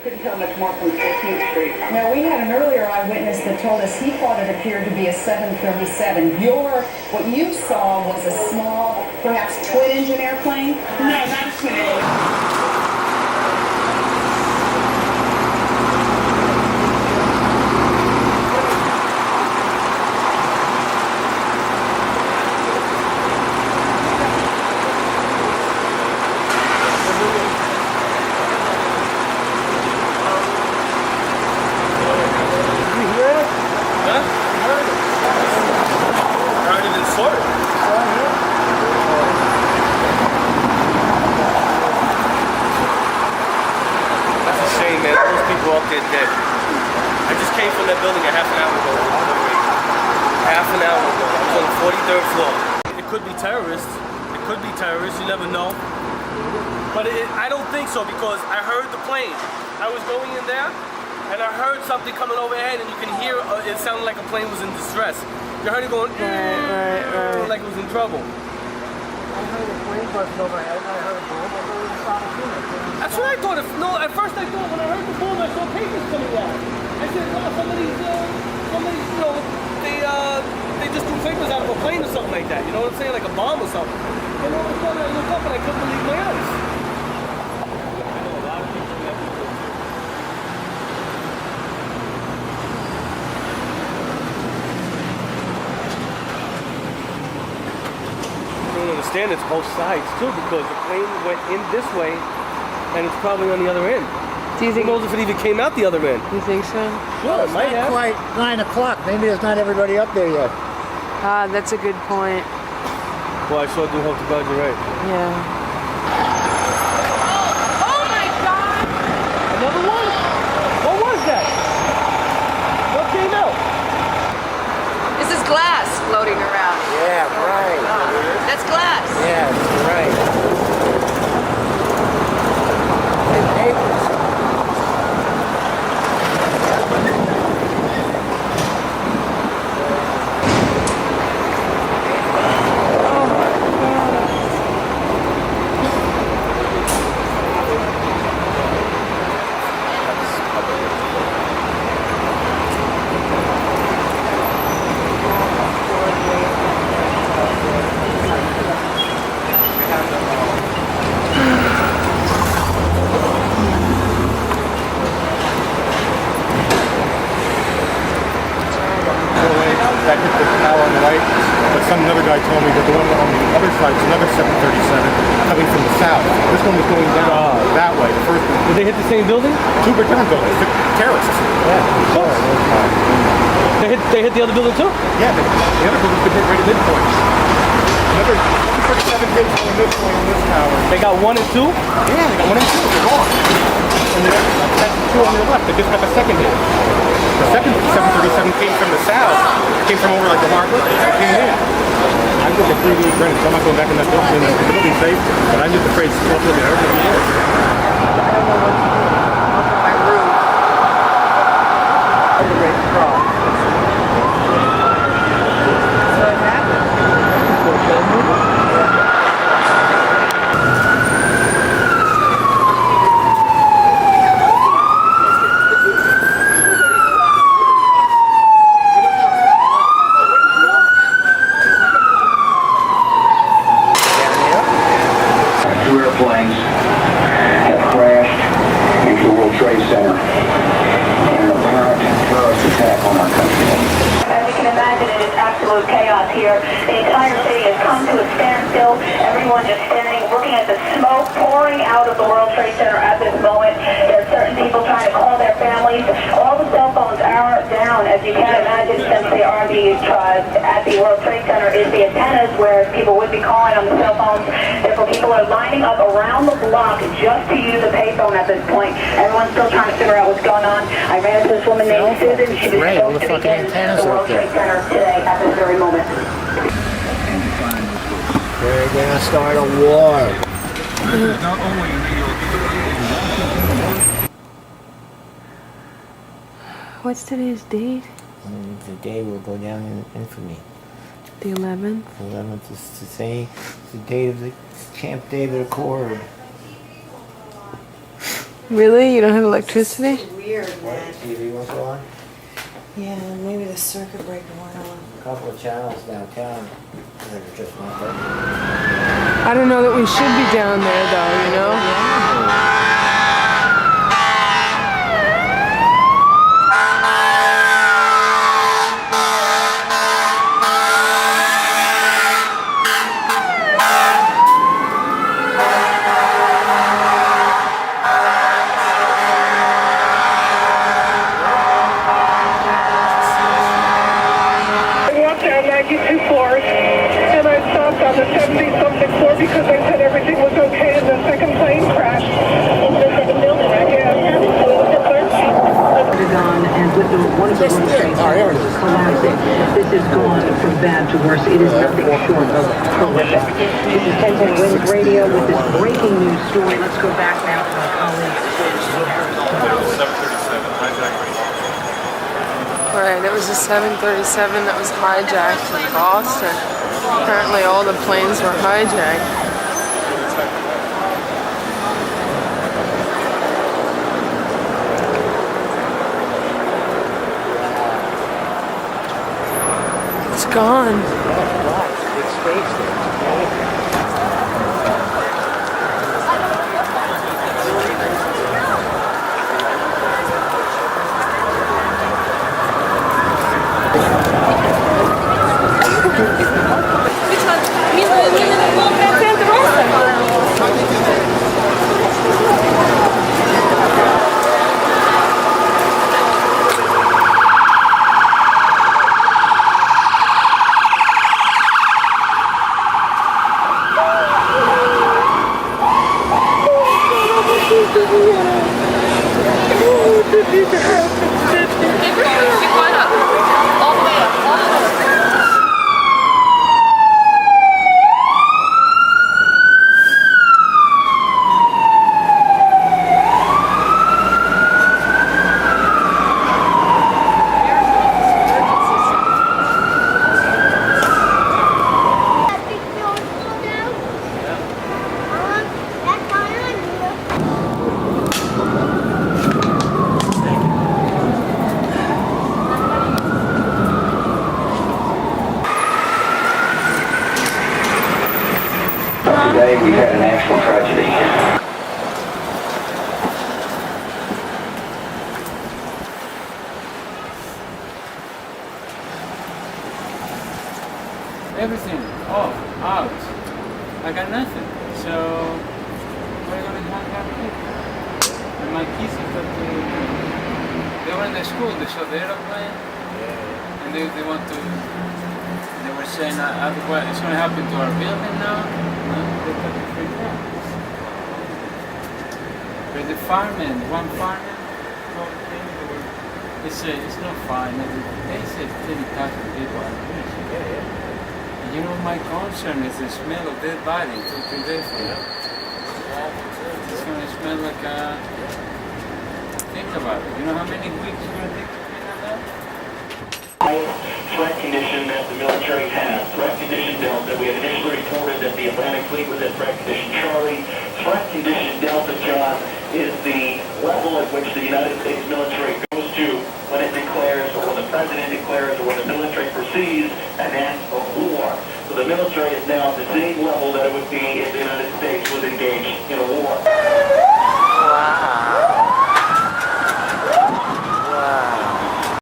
Couldn't tell much more from 14th Street. Now, we had an earlier eyewitness that told us he thought it appeared to be a 737. What you saw was a small, perhaps twin-engine airplane? No, not a twin engine. I just came from that building a half an hour ago. Half an hour ago. I was on the 43rd floor. It could be terrorists. It could be terrorists. You never know. But I don't think so because I heard the plane. I was going in there and I heard something coming overhead and you can hear it sounded like a plane was in distress. You heard it going right. Like it was in trouble. I heard a plane buzzing overhead and I heard a boom. I thought it was a sonic boom. That's what I thought. At first I thought when I heard the boom, I saw papers coming out. I said, oh, somebody's, they just threw papers out of a plane or something like that. You know what I'm saying? Like a bomb or something. And all of a sudden I looked up and I couldn't believe my eyes. I know a lot of people in that building. I don't understand it's both sides too because the plane went in this way and it's probably on the other end. Do you think? Who knows if it even came out the other end? You think so? Well, it might have. Quite 9 o'clock. Maybe there's not everybody up there yet. That's a good point. Well, I sure do hope to God you're right. Yeah. Oh my God! Another one? What was that? What came out? This is glass floating around. Yeah, right. That's glass. Yeah, right. Another guy told me that the one on the other side is another 737 coming from the south. This one was going down that way. The first one. Did they hit the same building? Two different buildings. The terrorists. Yeah. They hit the other building too? Yeah, the other building could hit right at midpoint. Another 737 hits on this one in this tower. They got 1 and 2? Yeah, they got 1 and 2. They're gone. And that's the 2 on the left. They just got the second hit. The second 737 came from the south. It came from over like the harbor. It came in. I'm just a 3D granted, so I'm not going back in that building. The building's safe, but I'm just afraid it's still going to hurt me. I don't know what's up on my roof. I'm ready to cross. So it happened. Airplanes have crashed into the World Trade Center in an apparent terrorist attack on our country. As you can imagine, it is absolute chaos here. The entire city has come to a standstill. Everyone just standing, looking at the smoke pouring out of the World Trade Center at this moment. There are certain people trying to call their families. All the cell phones are down, as you can imagine, since they are at the World Trade Center is the antennas where people would be calling on the cell phones. Therefore, people are lining up around the block just to use a payphone at this point. Everyone's still trying to figure out what's going on. I ran into this woman named Susan. She was supposed to be in the World Trade Center today at this very moment. They're gonna start a war. Not only in New York. What's today's date? The day will go down in infamy. The 11th? The 11th is to say the date of the Camp David Accord. Really? You don't have electricity? Weird, man. TV won't go on. Yeah, maybe the circuit breaker went on. A couple of channels downtown. They're just not working. I don't know that we should be down there though, you know? And I stopped on the 70-something floor because they said everything was okay and the second plane crashed. Gone and with one of the World Trade Centers collapsing. This has gone from bad to worse. It is nothing short of horrific. This is 1010 Wins Radio with this breaking news story. Let's go back now to our colleagues. Right, it was a 737 that was hijacked in Boston. Apparently all the planes were hijacked. It's gone. It's space there. Today we had an actual tragedy. Everything off, out. I got nothing. So what are you gonna have here? And my kids got they were in the school, they saw the aeroplane, and they want to. They were saying, well, it's gonna happen to our building now. They got to freak out. But the firemen, one fireman told me it's not fine. They said 10,000 people are finished. You know, my concern is the smell of dead body 2-3 days from now. It's going to smell like a... Think about it. You know how many weeks it's going to take to clean that up? Threat condition that the military has. Threat condition Delta. We had initially reported that the Atlantic Fleet was at threat condition Charlie. Threat condition Delta, John, is the level at which the United States military goes to when it declares, or when the president declares, or when the military perceives an act of war. So the military is now at the same level that it would be if the United States was engaged in a war.